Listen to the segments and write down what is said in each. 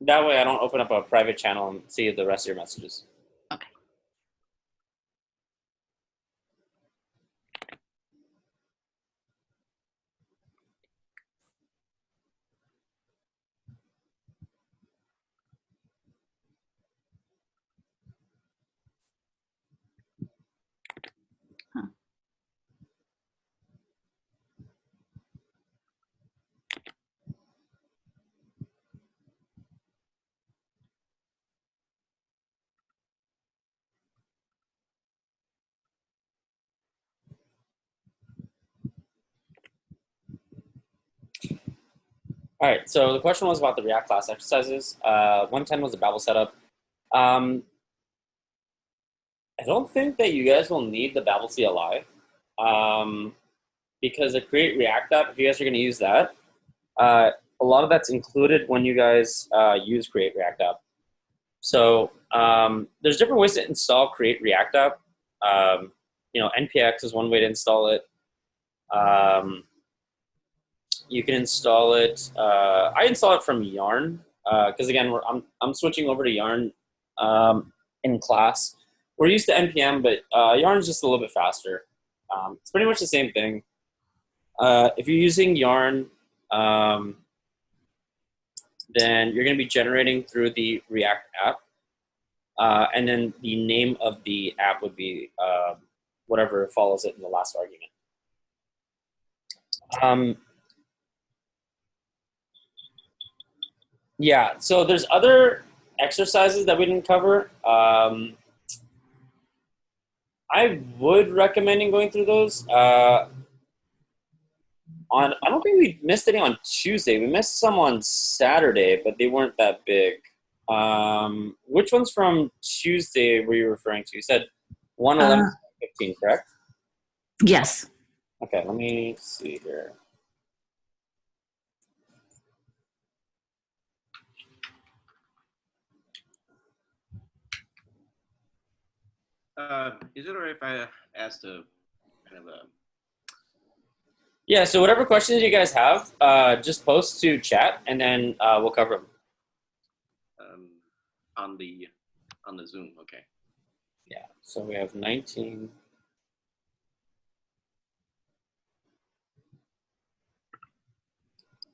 That way I don't open up a private channel and see the rest of your messages. Okay. Huh. All right, so the question was about the React class exercises. 110 was the Babel setup. I don't think that you guys will need the Babel CLI because the Create React app, if you guys are going to use that, a lot of that's included when you guys use Create React app. So there's different ways to install Create React app. NPX is one way to install it. You can install it. I install it from Yarn because again, I'm switching over to Yarn in class. We're used to NPM, but Yarn is just a little bit faster. It's pretty much the same thing. If you're using Yarn, then you're going to be generating through the React app. And then the name of the app would be whatever follows it in the last argument. Yeah, so there's other exercises that we didn't cover. I would recommend going through those. I don't think we missed any on Tuesday. We missed some on Saturday, but they weren't that big. Which ones from Tuesday were you referring to? You said 111, 15, correct? Yes. Okay, let me see here. Is it alright if I ask the kind of a... Yeah, so whatever questions you guys have, just post to chat, and then we'll cover them. On the Zoom, okay. Yeah, so we have 19.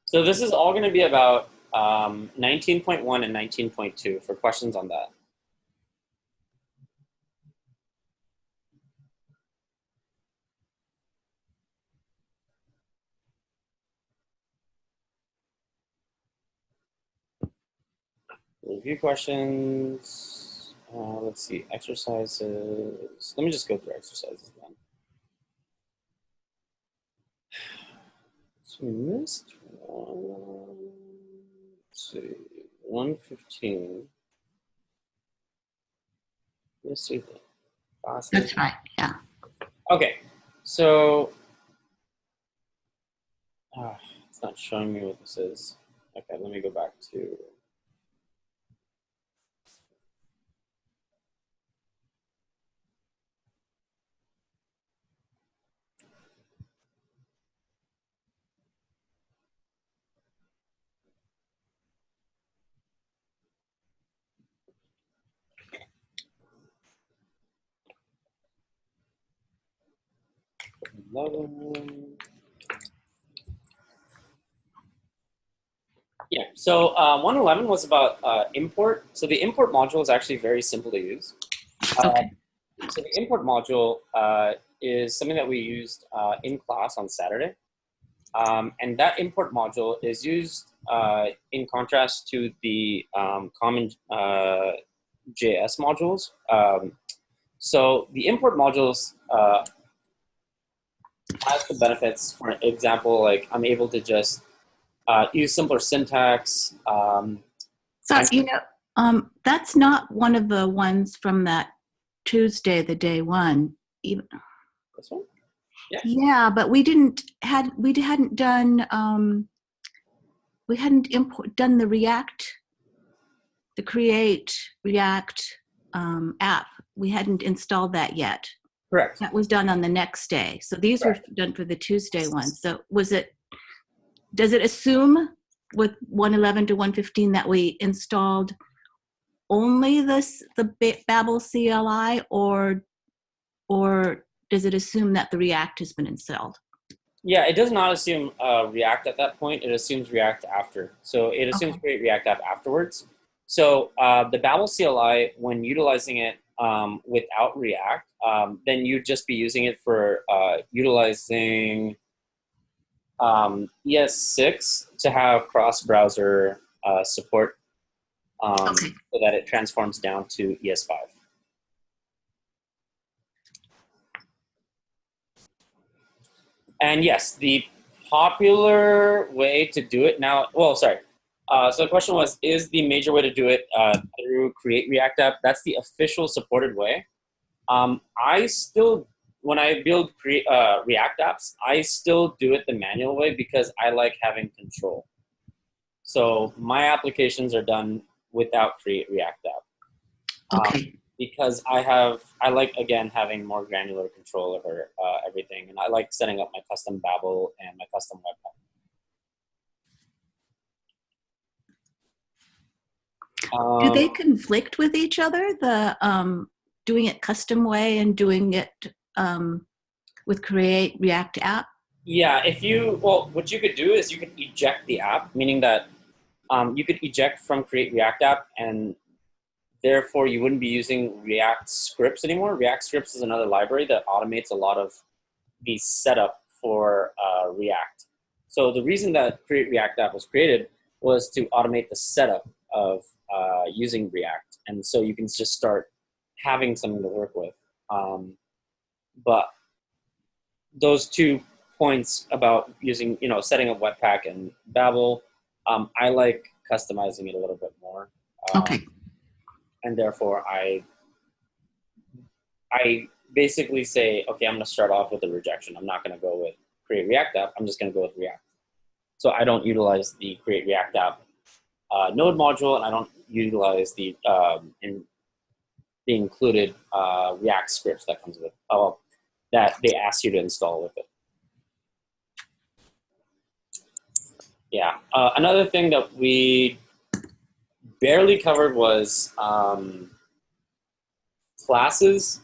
So this is all going to be about 19.1 and 19.2 for questions on that. Review questions. Let's see, exercises. Let me just go through exercises then. So we missed one. Let's see, 115. Let's see the class. That's right. Yeah. Okay, so it's not showing me what this is. Okay, let me go back to. Yeah, so 111 was about import. So the import module is actually very simple to use. Okay. So the import module is something that we used in class on Saturday. And that import module is used in contrast to the common JS modules. So the import modules has the benefits. For example, like I'm able to just use simpler syntax. So, that's not one of the ones from that Tuesday, the day one. Even, this one? yeah, but we hadn't done done the React, the Create React app. We hadn't installed that yet. Correct. That was done on the next day. So these were done for the Tuesday one. So does it assume with 111 to 115 that we installed only the Babel CLI, or does it assume that the React has been installed? Yeah, it does not assume React at that point. It assumes React after. So it assumes Okay. create React app afterwards. So the Babel CLI, when utilizing it without React, then you'd just be using it for utilizing ES6 to have cross-browser support, Okay. so that it transforms down to ES5. And yes, the popular way to do it now, well, sorry. So the question was, is the major way to do it through Create React App? That's the official supported way. I still, when I build React apps, I still do it the manual way because I like having control. So my applications are done without Create React App. Okay. Because I like, again, having more granular control over everything. And I like setting up my custom Babel and my custom webpack. Do they conflict with each other, the doing it custom way and doing it with Create React App? Yeah, well, what you could do is you could eject the app, meaning that you could eject from Create React App, and therefore you wouldn't be using React scripts anymore. React scripts is another library that automates a lot of the setup for React. So the reason that Create React App was created was to automate the setup of using React. And so you can just start having something to work with. But those 2 points about using, setting up Webpack and Babel, I like customizing it a little bit more. Okay. And therefore I basically say, okay, I'm going to start off with a rejection. I'm not going to go with Create React App. I'm just going to go with React. So I don't utilize the Create React App node module, and I don't utilize the included React scripts that comes with that they ask you to install with it. Yeah. Another thing that we barely covered was classes.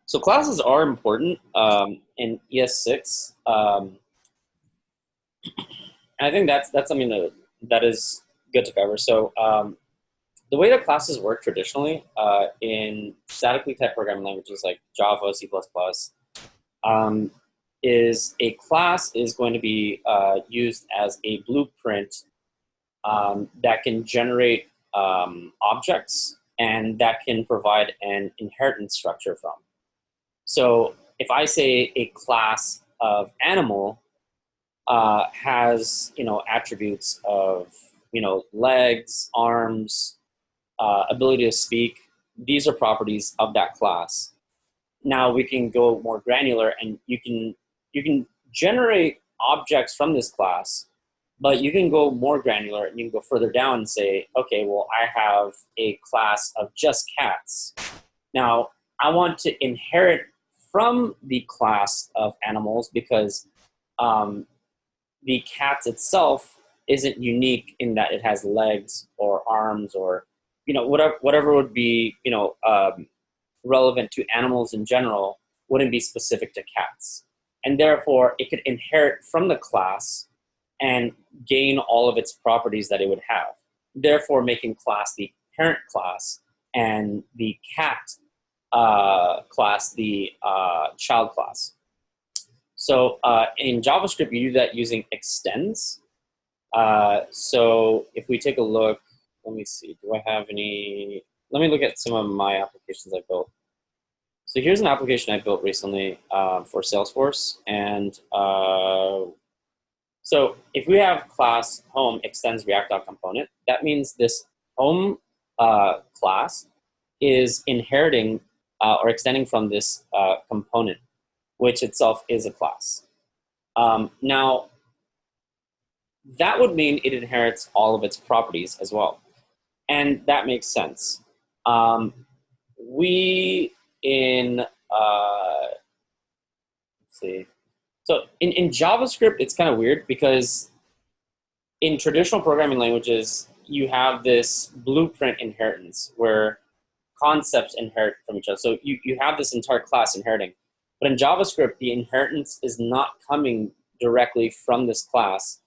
So classes are important in ES6. I think that's something that is good to cover. So the way that classes work traditionally in statically typed programming languages like Java, C++, is a class is going to be used as a blueprint that can generate objects and that can provide an inheritance structure from. So if I say a class of animal has, attributes of, legs, arms, ability to speak, these are properties of that class. Now we can go more granular, and you can generate objects from this class, but you can go more granular and you can go further down and say, okay, well, I have a class of just cats. Now I want to inherit from the class of animals because the cat itself isn't unique in that it has legs or arms or, whatever would be, relevant to animals in general wouldn't be specific to cats. And therefore, it could inherit from the class and gain all of its properties that it would have, therefore making class the parent class and the cat class the child class. So in JavaScript, you do that using extends. So if we take a look, let me see, do I have any, let me look at some of my applications I built. So here's an application I built recently for Salesforce. And so if we have class home extends React.component, that means this home class is inheriting or extending from this component, which itself is a class. Now, that would mean it inherits all of its properties as well. And that makes sense. We in, let's see. So in JavaScript, it's kind of weird because in traditional programming languages, you have this blueprint inheritance where concepts inherit from each other. So you have this entire class inheriting. But in JavaScript, the inheritance is not coming directly from this class.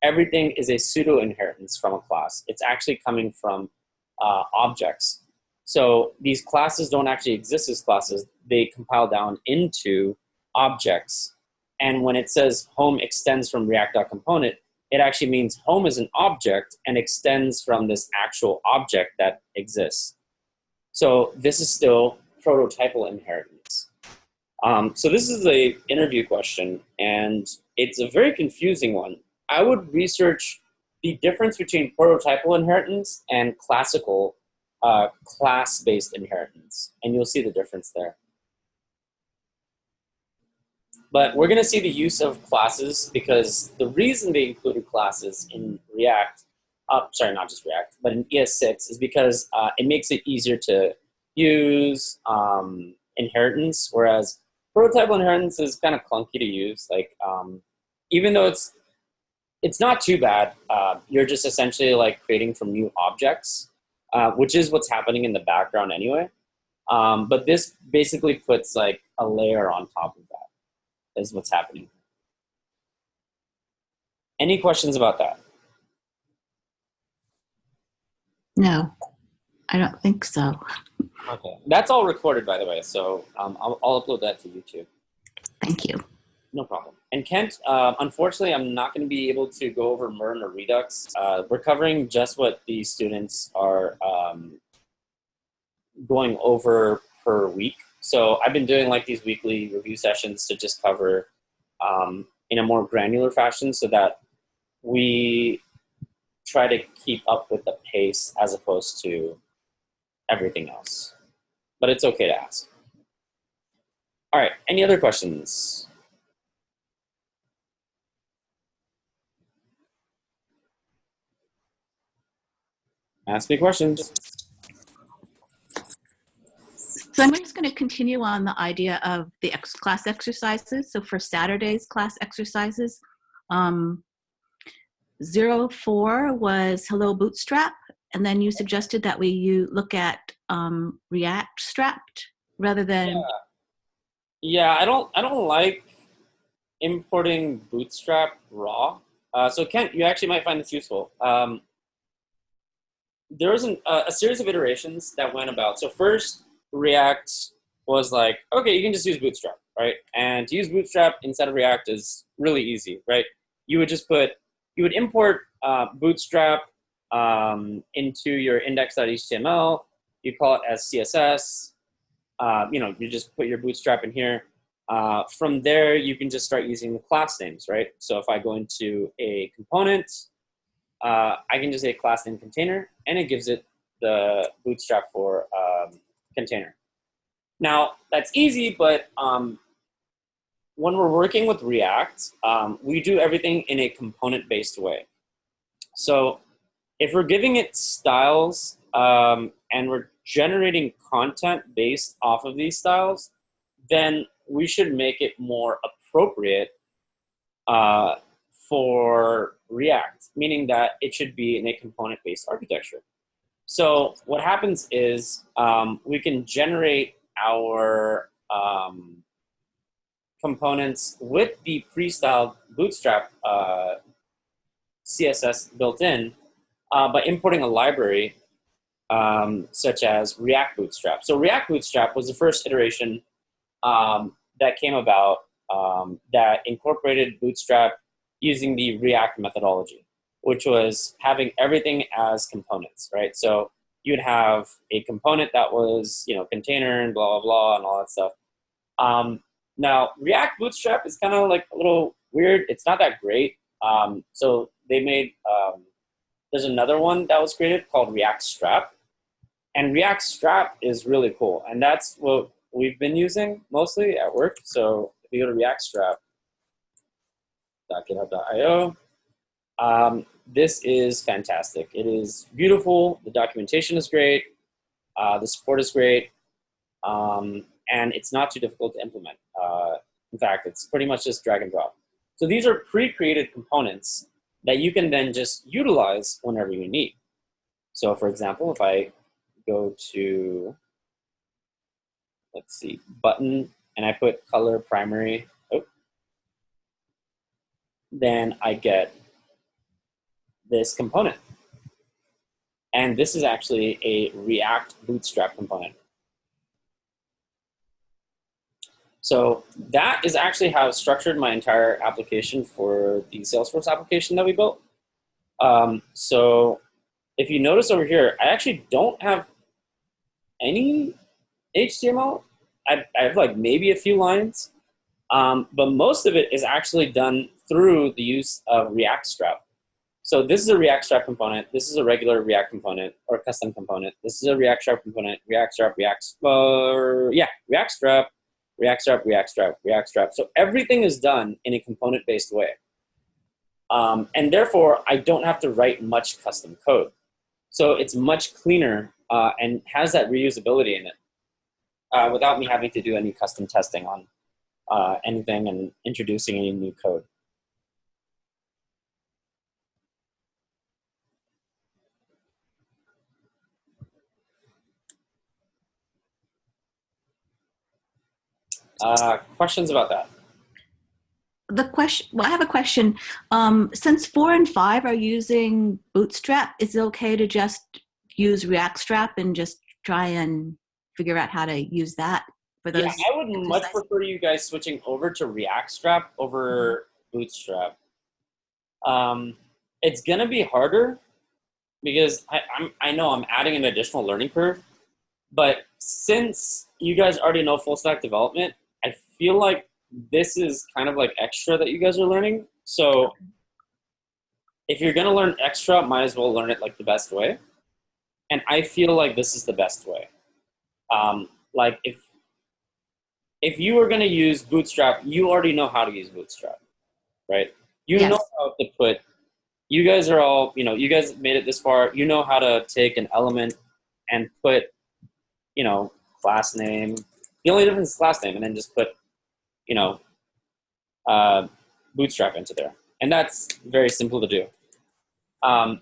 Everything is a pseudo inheritance from a class. It's actually coming from objects. So these classes don't actually exist as classes. They compile down into objects. And when it says home extends from React.component, it actually means home is an object and extends from this actual object that exists. So this is still prototypal inheritance. So this is a interview question, and it's a very confusing one. I would research the difference between prototypal inheritance and classical class-based inheritance, and you'll see the difference there. But we're going to see the use of classes because the reason they included classes in React, sorry, not just React, but in ES6 is because it makes it easier to use inheritance, whereas prototypal inheritance is kind of clunky to use. Like, even though it's not too bad, you're just essentially like creating from new objects, which is what's happening in the background anyway. But this basically puts like a layer on top of that. Is what's happening. Any questions about that? No, I don't think so. Okay, that's all recorded, by the way, so I'll upload that to YouTube. Thank you. No problem. And Kent, unfortunately, I'm not going to be able to go over MERN or Redux. We're covering just what the students are going over per week. So I've been doing like these weekly review sessions to just cover in a more granular fashion so that we try to keep up with the pace as opposed to everything else. But it's okay to ask. All right, any other questions? Ask me questions. So I'm just going to continue on the idea of the class exercises. So for Saturday's class exercises, 04 was Hello Bootstrap, and then you suggested that we look at React Strapped rather than. Yeah, I don't like importing Bootstrap raw. So Kent, you actually might find this useful. There was a series of iterations that went about. So first, React was like, okay, you can just use Bootstrap, right? And to use Bootstrap instead of React is really easy, right? You would import Bootstrap into your index.html. You call it as CSS. You just put your Bootstrap in here. From there, you can just start using the class names, right? So if I go into a component, I can just say class name container, and it gives it the Bootstrap for container. Now, that's easy, but when we're working with React, we do everything in a component-based way. So if we're giving it styles and we're generating content based off of these styles, then we should make it more appropriate for React, meaning that it should be in a component-based architecture. So what happens is we can generate our components with the pre-styled Bootstrap CSS built in by importing a library such as React Bootstrap. So React Bootstrap was the first iteration that came about that incorporated Bootstrap using the React methodology, which was having everything as components, right? So you'd have a component that was, container and blah, blah, blah, and all that stuff. Now, React Bootstrap is kind of like a little weird. It's not that great. So they made, there's another one that was created called React Strap. And React Strap is really cool. And that's what we've been using mostly at work. So if you go to React Strap.github.io, this is fantastic. It is beautiful. The documentation is great. The support is great. And it's not too difficult to implement. In fact, it's pretty much just drag and drop. So these are pre-created components that you can then just utilize whenever you need. So for example, if I go to, let's see, button, and I put color primary, then I get this component. And this is actually a React Bootstrap component. So that is actually how I structured my entire application for the Salesforce application that we built. So if you notice over here, I actually don't have any HTML. I have like maybe a few lines, but most of it is actually done through the use of React Strap. So this is a React Strap component. This is a regular React component or custom component. This is a React Strap component, React Strap, React Strap, React Strap, React Strap, React Strap. So everything is done in a component-based way. And therefore, I don't have to write much custom code. So it's much cleaner and has that reusability in it without me having to do any custom testing on anything and introducing any new code. Questions about that? Well, I have a question. Since 4 and 5 are using Bootstrap, is it okay to just use React Strap and just try and figure out how to use that for those? Yeah, I would much prefer you guys switching over to React Strap over Bootstrap. It's gonna be harder because I know I'm adding an additional learning curve, but since you guys already know full stack development, I feel like this is kind of like extra that you guys are learning. So if you're gonna learn extra, might as well learn it like the best way. And I feel like this is the best way. Like if you are gonna use Bootstrap, you already know how to use Bootstrap, right? You Yes. know how to put, you guys are all, you guys made it this far, you know how to take an element and put, class name. The only difference is class name, and then just put, Bootstrap into there. And that's very simple to do.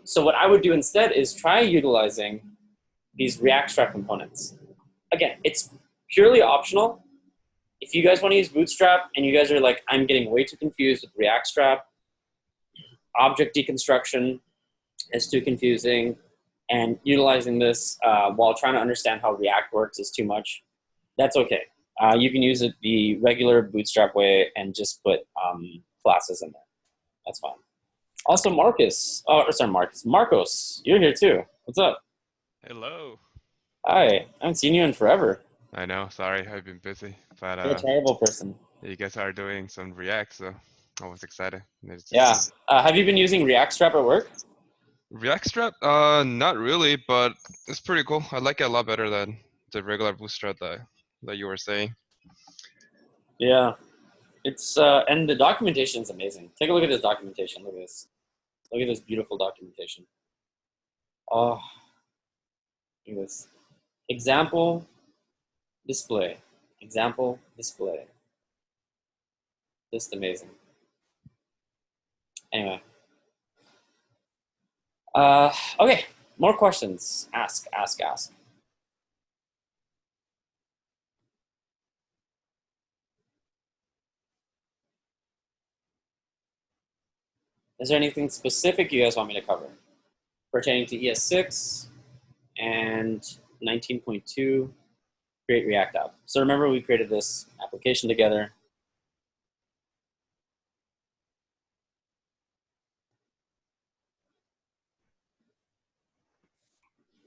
So what I would do instead is try utilizing these React Strap components. Again, it's purely optional. If you guys want to use Bootstrap and you guys are like, I'm getting way too confused with React Strap, object deconstruction is too confusing, and utilizing this while trying to understand how React works is too much, that's okay. You can use it the regular Bootstrap way and just put classes in there. That's fine. Also, Marcos, you're here too. What's up? Hello. Hi, I haven't seen you in forever. I know, sorry, I've been busy, but You're a terrible person. you guys are doing some React, so I was excited. Yeah. Have you been using React Strap at work? React Strap? Not really, but it's pretty cool. I like it a lot better than the regular Bootstrap that you were saying. Yeah. It's and the documentation is amazing. Take a look at this documentation. Look at this. Look at this beautiful documentation. Oh, look at this. Example, display. Example, display. Just amazing. Anyway. Okay, more questions. Ask. Is there anything specific you guys want me to cover pertaining to ES6 and 19.2, create React app? So remember, we created this application together.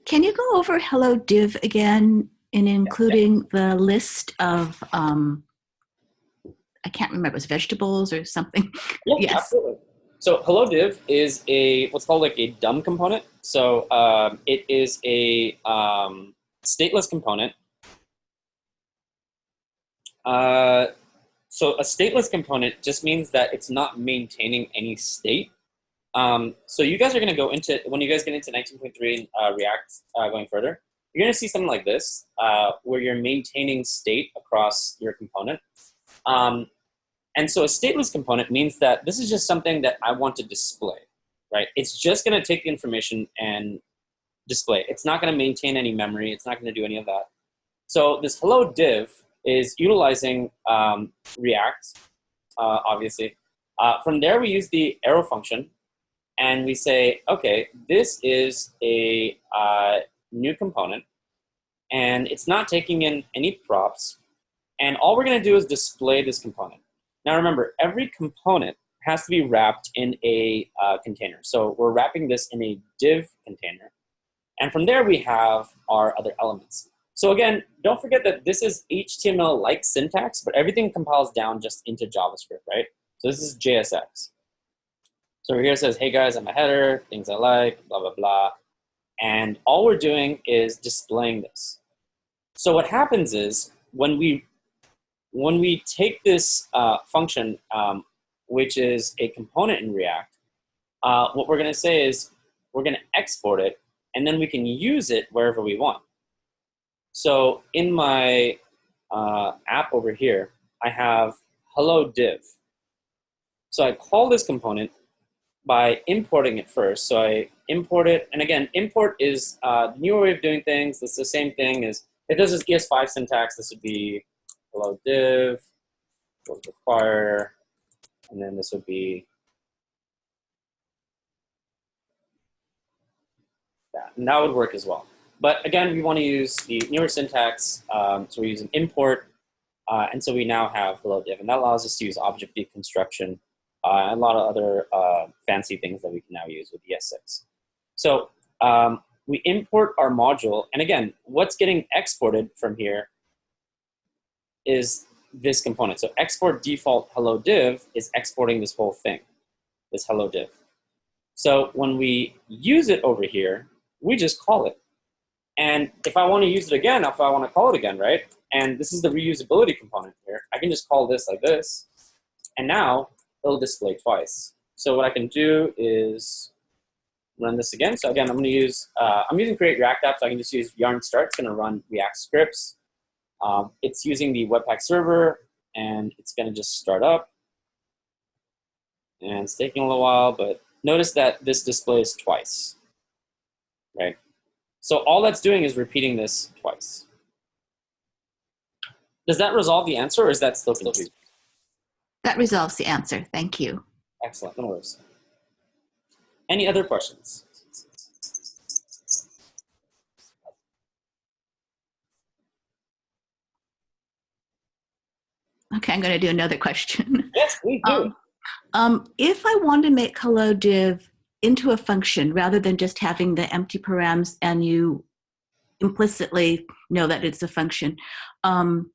Can you go over Hello Div again in including the list of, I can't remember, it was vegetables or something? Yeah, Yes. absolutely. So Hello Div is what's called like a dumb component. So it is a stateless component. So a stateless component just means that it's not maintaining any state. So you guys are going to go into, when you guys get into 19.3 React going further, you're going to see something like this, where you're maintaining state across your component. And so a stateless component means that this is just something that I want to display. right? It's just going to take the information and display it. It's not going to maintain any memory. It's not going to do any of that. So this hello div is utilizing React, obviously. From there, we use the arrow function, and we say, okay, this is a new component, and it's not taking in any props. And all we're going to do is display this component. Now, remember, every component has to be wrapped in a container. So we're wrapping this in a div container. And from there, we have our other elements. So again, don't forget that this is HTML-like syntax, but everything compiles down just into JavaScript, right? So this is JSX. So over here it says, hey guys, I'm a header, things I like, blah, blah, blah. And all we're doing is displaying this. So what happens is when we take this function, which is a component in React, what we're going to say is we're going to export it, and then we can use it wherever we want. So in my app over here, I have hello div. So I call this component by importing it first. So I import it, and again, import is the newer way of doing things. It's the same thing as, if this is ES5 syntax, this would be hello div, would require, and then this would be that. And that would work as well. But again, we want to use the newer syntax, so we're using import, and so we now have hello div, and that allows us to use object deconstruction and a lot of other fancy things that we can now use with ES6. So we import our module, and again, what's getting exported from here is this component. So export default hello div is exporting this whole thing, this hello div. So when we use it over here, we just call it. And if I want to use it again, if I want to call it again, right? And this is the reusability component here. I can just call this like this, and now it'll display twice. So what I can do is run this again. So again, I'm going to use, I'm using create React app, so I can just use yarn start. It's going to run React scripts. It's using the Webpack server, and it's going to just start up. And it's taking a little while, but notice that this displays twice, right? So all that's doing is repeating this twice. Does that resolve the answer, or is that still confusing? That resolves the answer. Thank you. Excellent, no worries. Any other questions? Okay, I'm going to do another question. Yes, please do. If I want to make hello div into a function rather than just having the empty params and you implicitly know that it's a function, So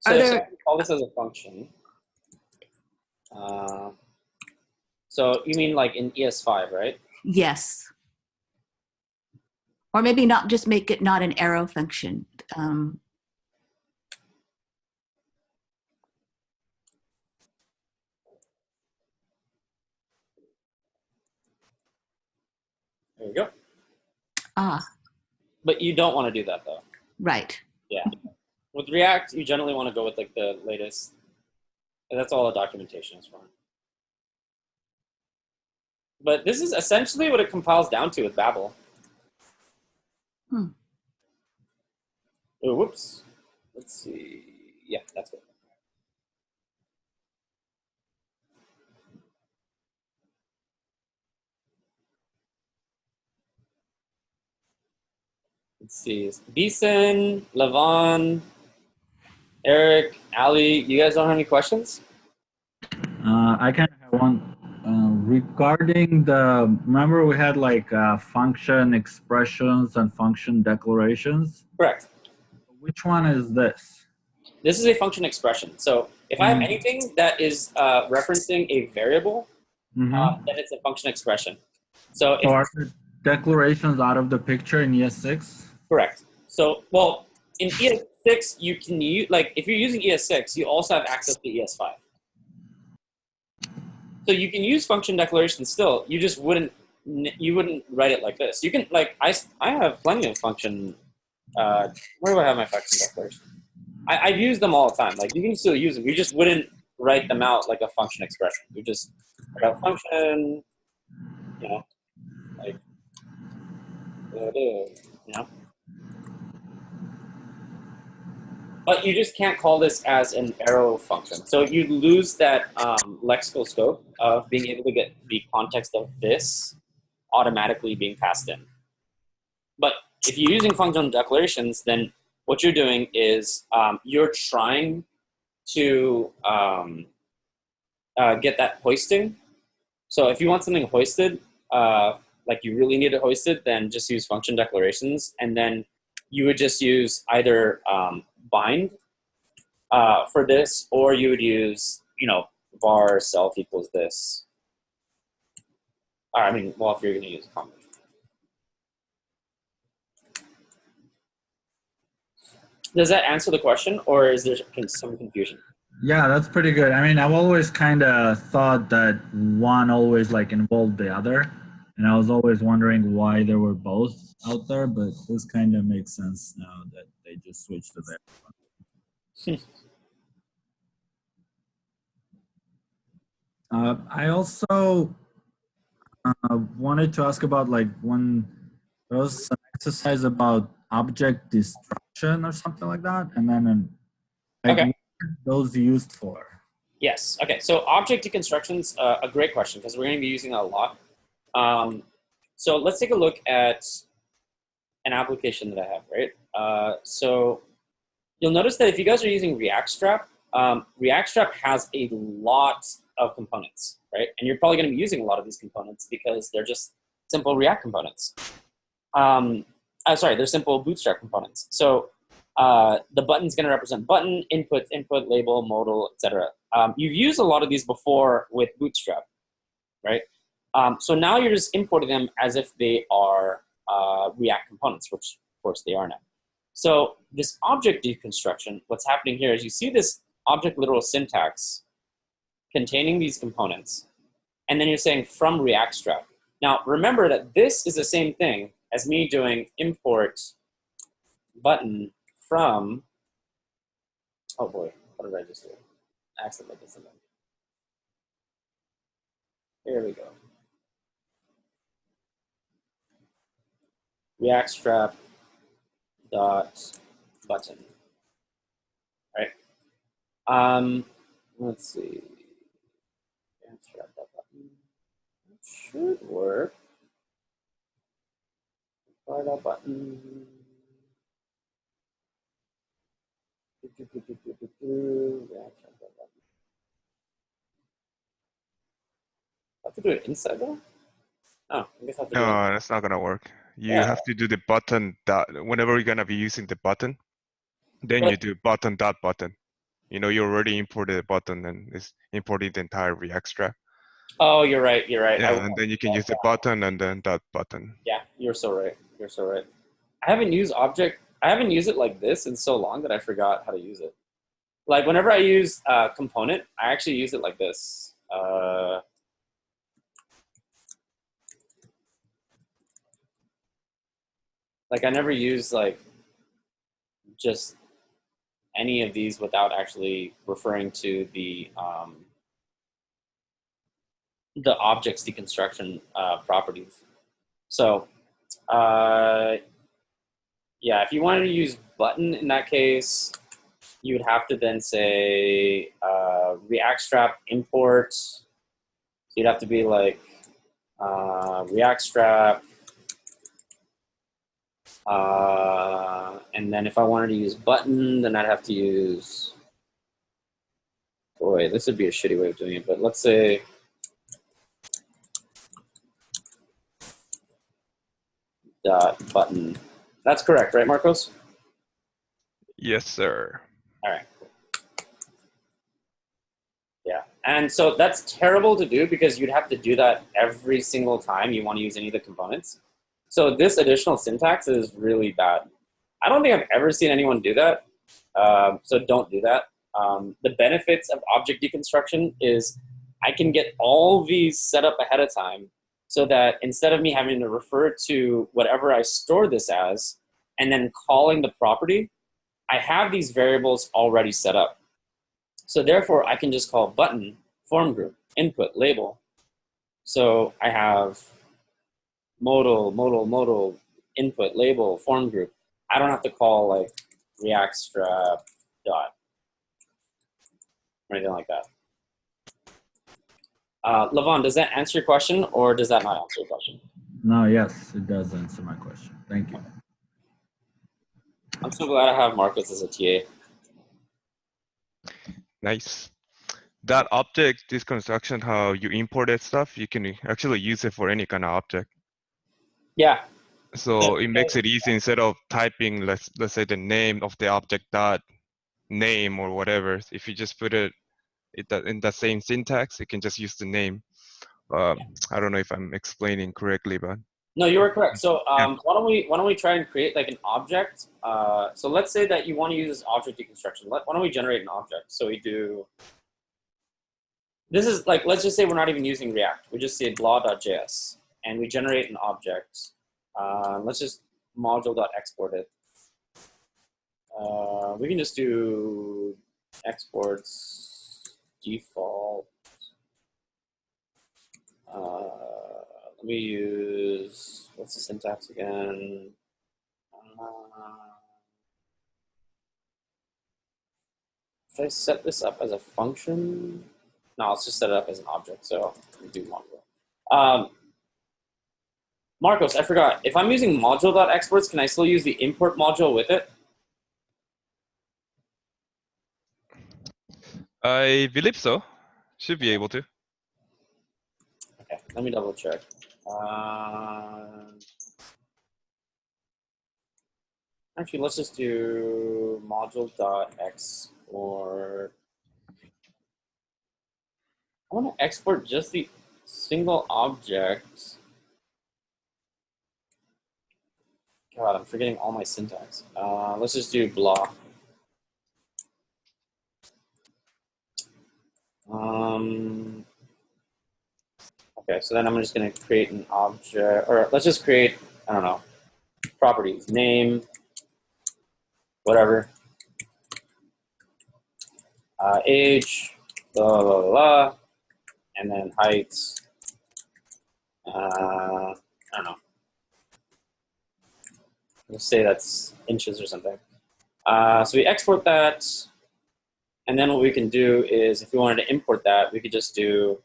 we call this as a function. So you mean like in ES5, right? yes. Or maybe not, just make it not an arrow function. There you go. Ah, But you don't want to do that though. right. Yeah. With React, you generally want to go with like the latest. And that's all the documentation is for. But this is essentially what it compiles down to with Babel. Hmm. Oh, whoops. Let's see. Yeah, that's good. Let's see. Beeson, Levon, Eric, Ali, you guys don't have any questions? I kind of have one regarding the, remember we had like function expressions and function declarations? Correct. Which one is this? This is a function expression. So if I have anything that is referencing a variable, then it's a function expression. So if, are the declarations out of the picture in ES6? correct. So, well, in ES6, you can use, like, if you're using ES6, you also have access to ES5. So you can use function declarations still. You just wouldn't write it like this. You can, like, I have plenty of function. Where do I have my function declaration? I've used them all the time. Like, you can still use them. You just wouldn't write them out like a function expression. You just a function, you know, like, you know. But you just can't call this as an arrow function. So you lose that lexical scope of being able to get the context of this automatically being passed in. But if you're using functional declarations, then what you're doing is you're trying to get that hoisting. So if you want something hoisted, like you really need it hoisted, then just use function declarations. And then you would just use either bind for this, or you would use, you know, var self equals this. I mean, well, if you're going to use a comment. Does that answer the question, or is there some confusion? Yeah, that's pretty good. I mean, I've always kind of thought that one always like involved the other, and I was always wondering why there were both out there, but this kind of makes sense now that they just switched to there. I also wanted to ask about like when there was an exercise about object destruction or something like that, and then like Okay. what are those used for? Yes. Okay. So object deconstruction's a great question because we're going to be using it a lot. So let's take a look at an application that I have, right? So you'll notice that if you guys are using React Strap has a lot of components, right? And you're probably going to be using a lot of these components because they're just simple React components. Sorry, they're simple Bootstrap components. So the button's going to represent button, input, label, modal, etc. You've used a lot of these before with Bootstrap, right? So now you're just importing them as if they are React components, which of course they are now. So this object deconstruction, what's happening here is you see this object literal syntax containing these components, and then you're saying from React Strap. Now remember that this is the same thing as me doing import button from, oh boy, what did I just do? I accidentally did something. Here we go. React Strap dot button, right? Let's see. React Strap dot button. It should work. Require dot button. React Strap dot button. I have to do it inside though? Oh, I guess I have to do it. No, that's not gonna work. You Yeah. have to do the button dot whenever you're gonna be using the button, then But- you do button dot button. You know, you already imported a button and it's importing the entire React Strap. Oh, you're right. You're right. Yeah, and then you can use the button and then dot button. Yeah, you're so right. You're so right. I haven't used it like this in so long that I forgot how to use it. Like whenever I use component, I actually use it like this. Like I never use like just any of these without actually referring to the object's deconstruction properties. So yeah, if you wanted to use button in that case, you would have to then say React Strap import. So you'd have to be like React Strap. And then if I wanted to use button, then I'd have to use, boy, this would be a shitty way of doing it, but let's say dot button. That's correct, right, Marcos? Yes, sir. All right. Yeah, and so that's terrible to do because you'd have to do that every single time you want to use any of the components. So this additional syntax is really bad. I don't think I've ever seen anyone do that, so don't do that. The benefits of object deconstruction is I can get all these set up ahead of time so that instead of me having to refer to whatever I store this as and then calling the property, I have these variables already set up. So therefore, I can just call button, form group, input, label, So I have modal, input, label, form group. I don't have to call like React strap dot or anything like that. Levon, does that answer your question or does that not answer your question? No, yes, it does answer my question. Thank you. I'm so glad I have Marcos as a TA. Nice. That object, this construction, how you imported stuff, you can actually use it for any kind of object. Yeah. So it makes it easy instead of typing, let's say the name of the object dot name or whatever. If you just put it in that same syntax, you can just use the name. I don't know if I'm explaining correctly, but No, you are correct. So why don't we try and create like an object? So let's say that you want to use this object deconstruction. Why don't we generate an object? So we do. This is like, let's just say we're not even using React. We just say blah.js and we generate an object. Let's just module.export it. We can just do exports default. Let me use, what's the syntax again? Should I set this up as a function? No, let's just set it up as an object. So we do module. Marcos, I forgot. If I'm using module.exports, can I still use the import module with it? I believe so. Should be able to. Okay, let me double check. Actually, let's just do module.export. I want to export just the single object. God, I'm forgetting all my syntax. Let's just do blah. Okay, so then I'm just going to create an object, or let's just create, I don't know, properties, name, whatever, age, blah, blah, blah, blah, and then height, I don't know. Let's say that's inches or something. So we export that, and then what we can do is, if we wanted to import that, we could just do,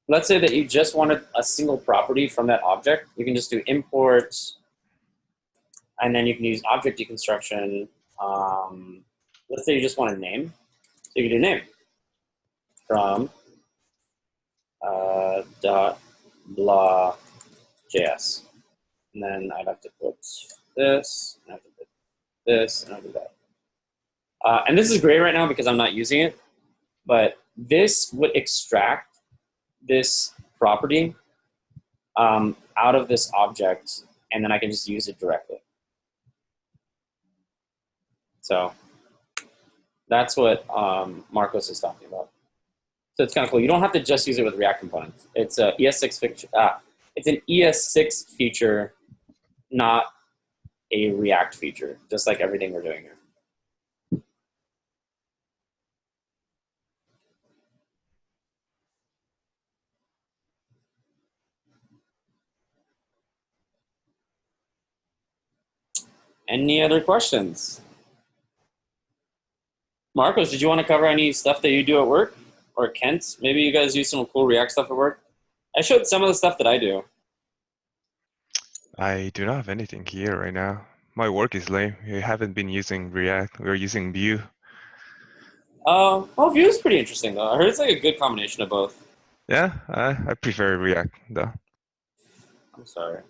let's say that you just wanted a single property from that object. You can just do import, and then you can use object deconstruction. Let's say you just want a name. So you can do name from dot blah JS. And then I'd have to put this, and I have to put this, and I'll do that. And this is great right now because I'm not using it, but this would extract this property out of this object, and then I can just use it directly. So that's what Marcos is talking about. So it's kind of cool. You don't have to just use it with React components. It's a ES6 feature. It's an ES6 feature, not a React feature, just like everything we're doing here. Any other questions? Marcos, did you want to cover any stuff that you do at work? Or Kent, maybe you guys use some cool React stuff at work? I showed some of the stuff that I do. I do not have anything here right now. My work is lame. We haven't been using React. We're using Vue. Well, Vue is pretty interesting though. I heard it's like a good combination of both. Yeah, I prefer React though. I'm sorry.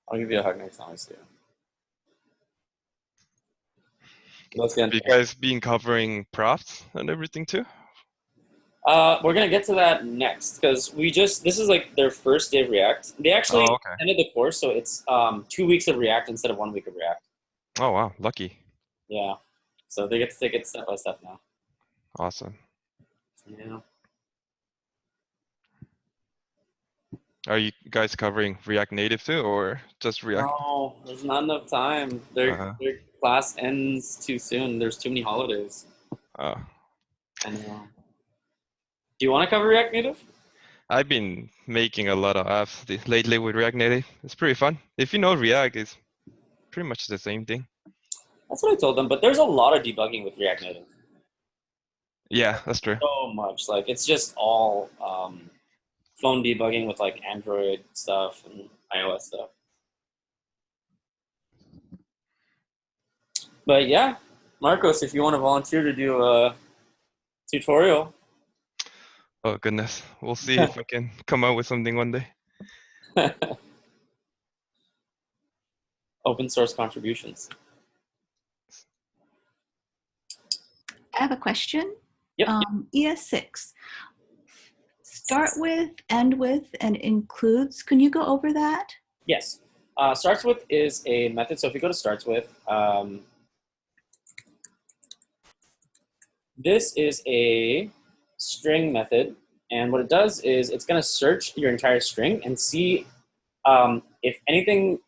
I'll give you a hug next time I see you. Let's get You guys been covering profs and everything too? we're gonna get to that next because this is like their first day of React. They actually ended the course, so it's 2 weeks of React instead of 1 week of React. Oh wow, lucky. Yeah, so they get to take it step by step now. Awesome. Yeah. Are you guys covering React Native too, or just React? No, there's not enough time. Their class ends too soon. There's too many holidays. Oh. I know. Do you want to cover React Native? I've been making a lot of apps lately with React Native. It's pretty fun. If you know React, it's pretty much the same thing. That's what I told them, but there's a lot of debugging with React Native. Yeah, that's true. So much. Like, it's just all phone debugging with like Android stuff and iOS stuff. But yeah, Marcos, if you want to volunteer to do a tutorial. Oh goodness, we'll see if I can come up with something one day. Open source contributions. I have a question. Yep. ES6. Start with, end with, and includes. Can you go over that? Yes. Starts with is a method. So if you go to starts with, this is a string method. And what it does is it's going to search your entire string and see if anything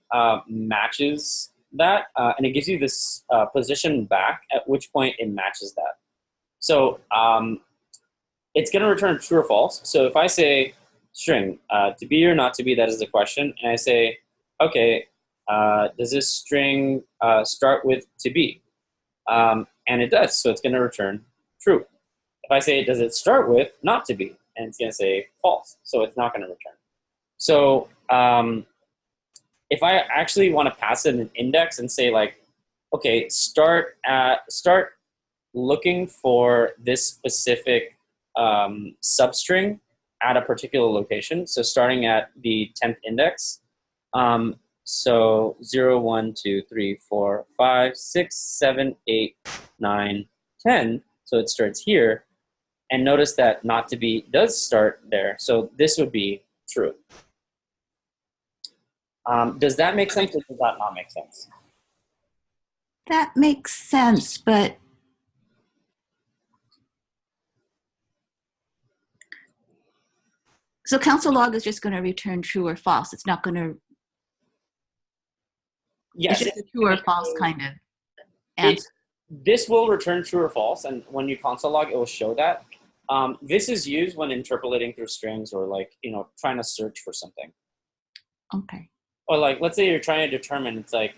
matches that. And it gives you this position back at which point it matches that. So it's going to return true or false. So if I say string, to be or not to be, that is the question. And I say, okay, does this string start with to be? And it does. So it's going to return true. If I say, does it start with not to be? And it's going to say false. So it's not going to return. So if I actually want to pass it an index and say like, okay, start looking for this specific substring at a particular location. So starting at the 10th index. So 0, 1, 2, 3, 4, 5, 6, 7, 8, 9, 10. So it starts here. And notice that not to be does start there. So this would be true. Does that make sense or does that not make sense? That makes sense, but so console log is just going to return true or false. It's not going to. Yes. It's just a true or false kind of answer. This will return true or false, and when you console log, it will show that. This is used when interpolating through strings or like, trying to search for something. Okay. Or like, let's say you're trying to determine, it's like,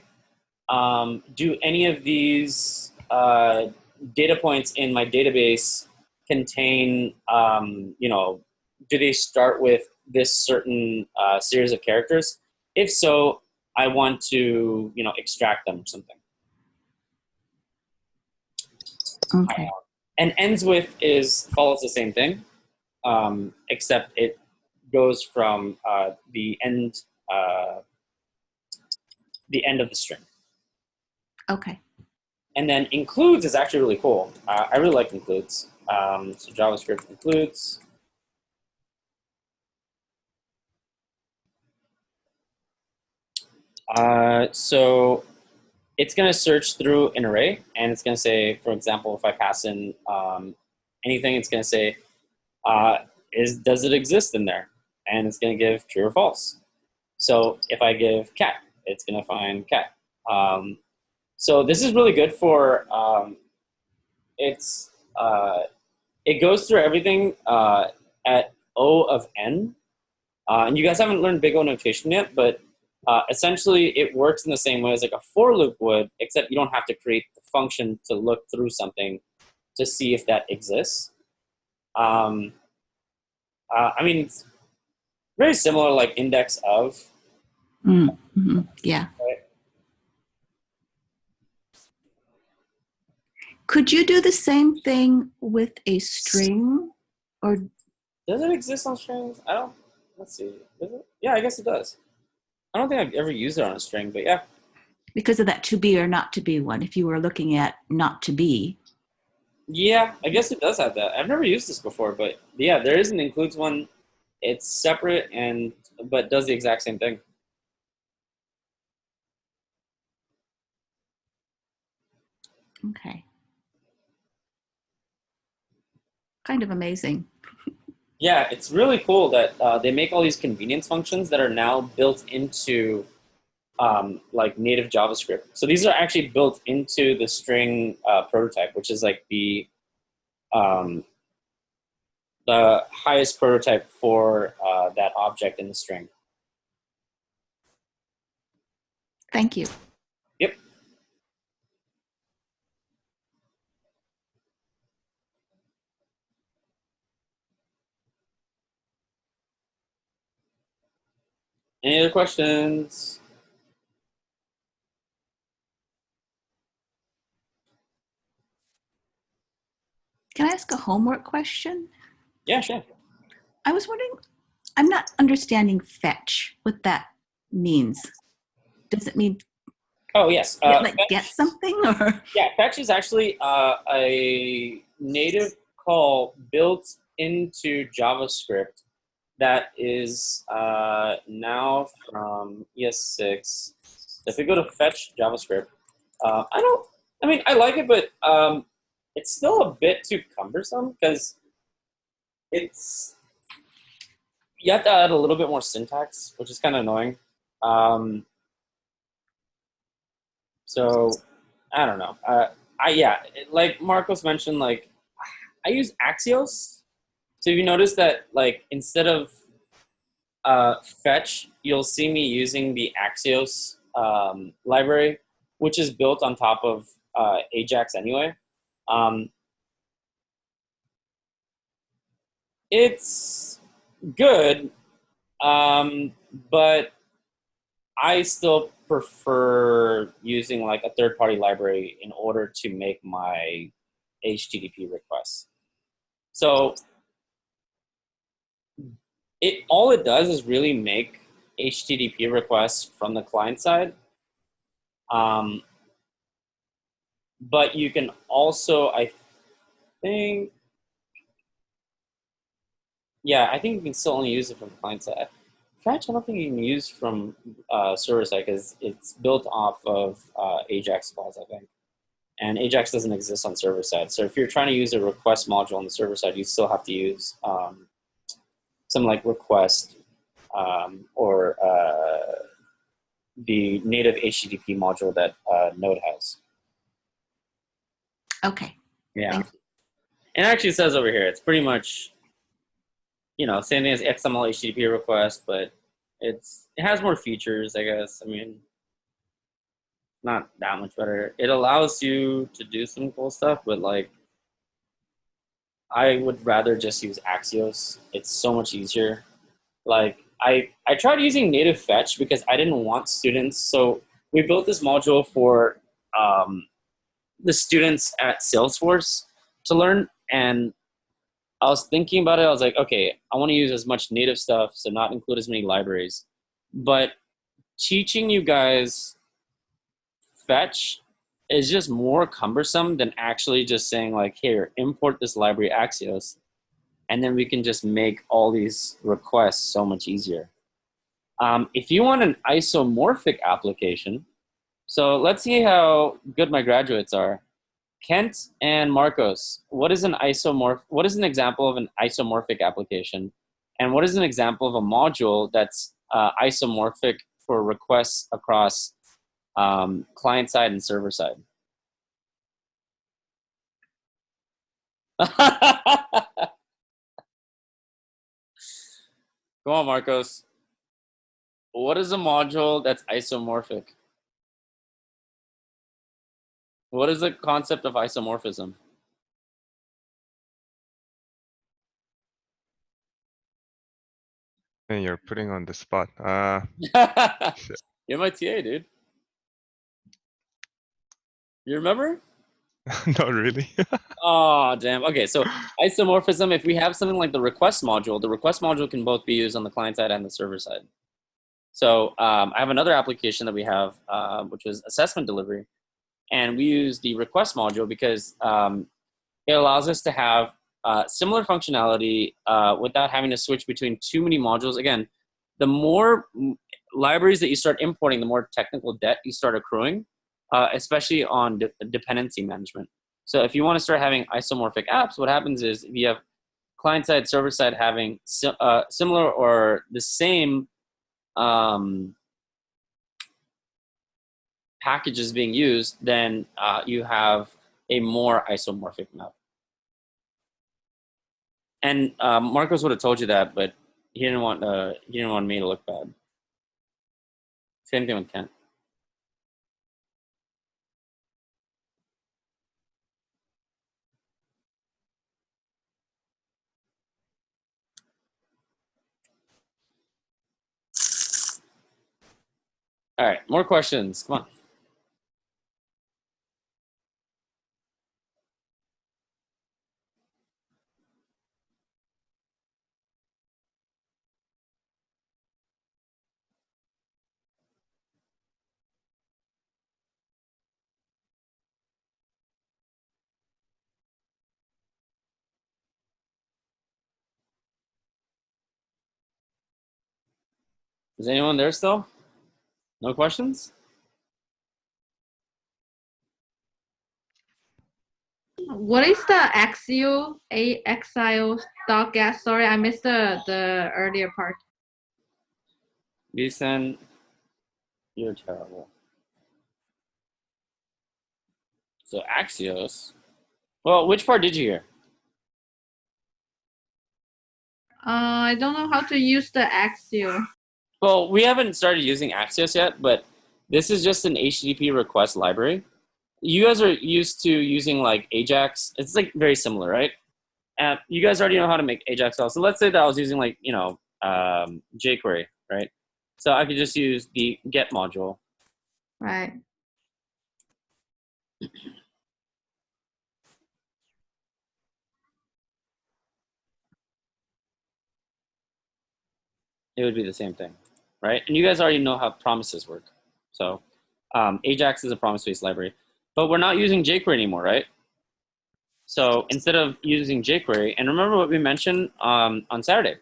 do any of these data points in my database contain, do they start with this certain series of characters? If so, I want to, extract them or something. Okay. And ends with follows the same thing, except it goes from the end of the string. Okay. And then includes is actually really cool. I really like includes. So JavaScript includes. So it's going to search through an array, and it's going to say, for example, if I pass in anything, it's going to say, does it exist in there? And it's going to give true or false. So if I give cat, it's going to find cat. So this is really good for, it goes through everything at O of n. And you guys haven't learned big O notation yet, but essentially it works in the same way as like a for loop would, except you don't have to create the function to look through something to see if that exists. I mean, it's very similar, like index of. Mm-hmm. Yeah. Right? Could you do the same thing with a string, or Does it exist on strings? I don't. Let's see. Does it? Yeah, I guess it does. I don't think I've ever used it on a string, but yeah. because of that to be or not to be one, if you were looking at not to be. Yeah, I guess it does have that. I've never used this before, but yeah, there is an includes one. It's separate but does the exact same thing. Okay. Kind of amazing. Yeah, it's really cool that they make all these convenience functions that are now built into like native JavaScript. So these are actually built into the string prototype, which is like the the highest prototype for that object in the string. Thank you. Yep. Any other questions? Can I ask a homework question? Yeah, sure. I was wondering, I'm not understanding fetch, what that means. Does it mean Oh, yes. get something or? Yeah, fetch is actually a native call built into JavaScript that is now from ES6. If we go to fetch JavaScript, I like it, but it's still a bit too cumbersome because you have to add a little bit more syntax, which is kind of annoying. So I don't know. Like Marcos mentioned, like I use Axios. So if you notice that, like instead of fetch, you'll see me using the Axios library, which is built on top of Ajax anyway. It's good, but I still prefer using like a third-party library in order to make my HTTP requests. So all it does is really make HTTP requests from the client side. But you can also, I think you can still only use it from the client side. Fetch, I don't think you can use from server side because it's built off of Ajax calls, I think. And Ajax doesn't exist on server side. So if you're trying to use a request module on the server side, you still have to use some like request or the native HTTP module that Node has. Okay. Yeah. Thank you. And it actually says over here, it's pretty much, same thing as XML HTTP request, but it has more features, I guess. I mean, not that much better. It allows you to do some cool stuff, but like, I would rather just use Axios. It's so much easier. Like, I tried using native fetch because I didn't want students. So we built this module for the students at Salesforce to learn. And I was thinking about it. I was like, okay, I want to use as much native stuff, so not include as many libraries. But teaching you guys fetch is just more cumbersome than actually just saying like, here, import this library Axios, and then we can just make all these requests so much easier. If you want an isomorphic application, so let's see how good my graduates are. Kent and Marcos, what is an example of an isomorphic application? And what is an example of a module that's isomorphic for requests across client side and server side? Come on, Marcos. What is a module that's isomorphic? What is the concept of isomorphism? And you're putting on the spot. You're my TA, dude. You remember? Not really. Oh, damn. Okay, so isomorphism, if we have something like the request module can both be used on the client side and the server side. So I have another application that we have, which is assessment delivery. And we use the request module because it allows us to have similar functionality without having to switch between too many modules. Again, the more libraries that you start importing, the more technical debt you start accruing, especially on dependency management. So if you want to start having isomorphic apps, what happens is if you have client-side, server-side having similar or the same packages being used, then you have a more isomorphic map. And Marcos would have told you that, but he didn't want me to look bad. Same thing with Kent. All right, more questions. Come on. Is anyone there still? No questions? What is the axio dot get? Sorry, I missed the earlier part. Beeson, you're terrible. So Axios. Well, which part did you hear? I don't know how to use the axio. Well, we haven't started using Axios yet, but this is just an HTTP request library. You guys are used to using like Ajax. It's like very similar, right? And you guys already know how to make Ajax files. So let's say that I was using like, jQuery, right? So I could just use the get module. Right. It would be the same thing, right? And you guys already know how promises work. So Ajax is a promise-based library. But we're not using jQuery anymore, right? So instead of using jQuery, and remember what we mentioned on Saturday,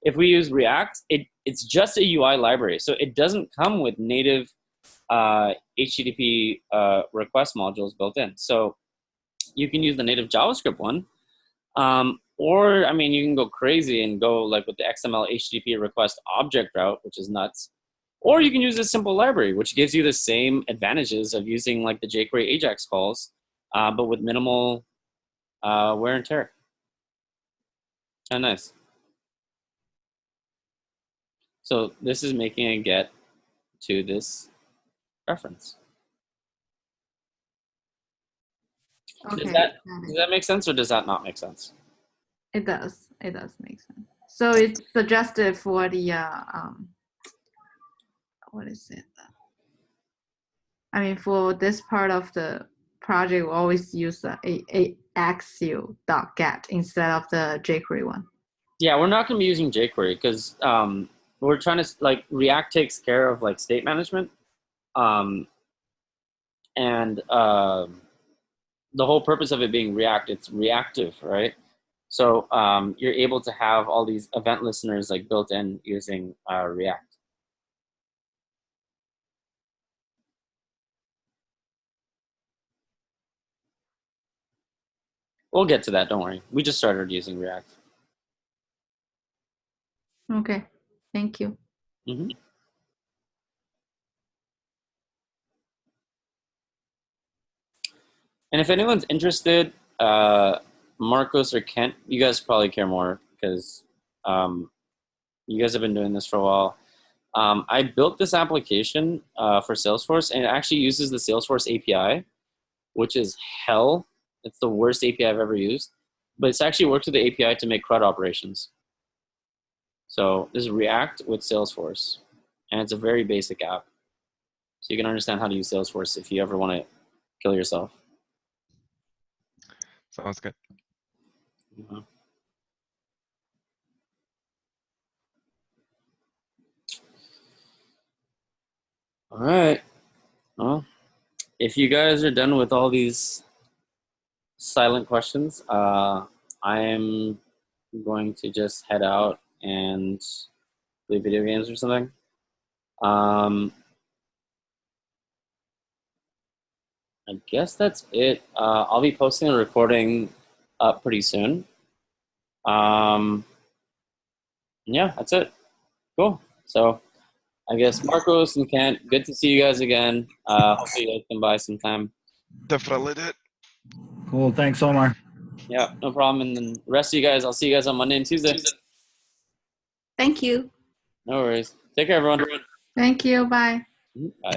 if we use React, it's just a UI library. So it doesn't come with native HTTP request modules built in. So you can use the native JavaScript one. Or, I mean, you can go crazy and go like with the XML HTTP request object route, which is nuts. Or you can use a simple library, which gives you the same advantages of using like the jQuery Ajax calls, but with minimal wear and tear. Oh, nice. So this is making a get to this reference. Okay. Does that make sense or does that not make sense? It does. It does make sense. So it's suggested for the what is it? I mean, for this part of the project, we always use a axio.get instead of the jQuery one. Yeah, we're not going to be using jQuery because we're trying to like React takes care of like state management, and the whole purpose of it being React, it's reactive, right? So you're able to have all these event listeners like built in using React. We'll get to that, don't worry. We just started using React. Okay, thank you. Mm-hmm. And if anyone's interested, Marcos or Kent, you guys probably care more because you guys have been doing this for a while. I built this application for Salesforce, and it actually uses the Salesforce API, which is hell. It's the worst API I've ever used. But it's actually works with the API to make CRUD operations. So this is React with Salesforce, and it's a very basic app. So you can understand how to use Salesforce if you ever want to kill yourself. Sounds good. Mm-hmm. All right. Well, if you guys are done with all these silent questions, I am going to just head out and play video games or something. I guess that's it. I'll be posting a recording up pretty soon. Yeah, that's it. Cool. So I guess Marcos and Kent, good to see you guys again. Hopefully you guys can buy some time. Definitely did. Cool. Thanks, Omar. Yeah, no problem. And then the rest of you guys, I'll see you guys on Monday and Tuesday. Thank you. No worries. Take care, everyone. Thank you. Bye. Bye.